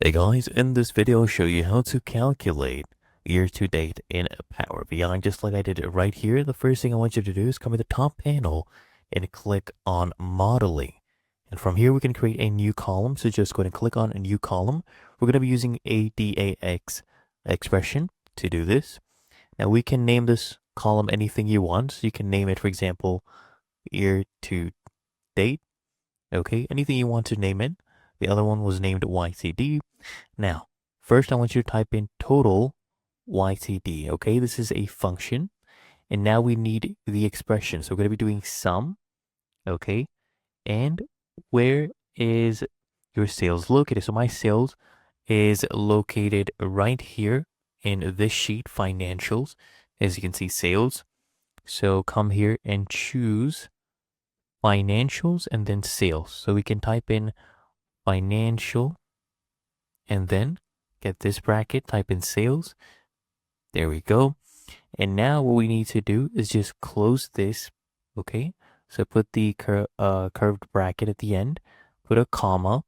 Hey guys, in this video I'll show you how to calculate year to date in Power BI just like I did it right here. The first thing I want you to do is come to the top panel and click on modeling. And from here we can create a new column. So just go ahead and click on a new column. We're going to be using a DAX expression to do this. Now we can name this column anything you want. So you can name it, for example, year to date. Okay, anything you want to name it. The other one was named YTD. Now, first I want you to type in total YTD. Okay, this is a function. And now we need the expression. So we're going to be doing sum. Okay, and where is your sales located? So my sales is located right here in this sheet, financials. As you can see, sales. So come here and choose financials and then sales. So we can type in financial and then get this bracket, type in sales. There we go. And now what we need to do is just close this. Okay. So put the curved bracket at the end, put a comma,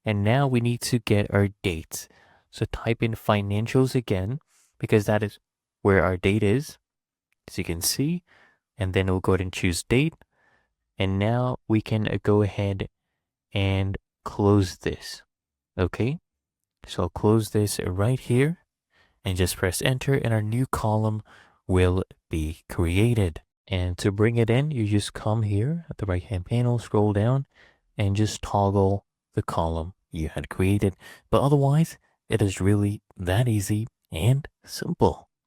and now we need to get our dates. So type in financials again, because that is where our date is, as you can see. And then we'll go ahead and choose date. And now we can go ahead and close this. Okay. So I'll close this right here and just press enter and our new column will be created. And to bring it in, you just come here at the right hand panel, scroll down and just toggle the column you had created. But otherwise, it is really that easy and simple.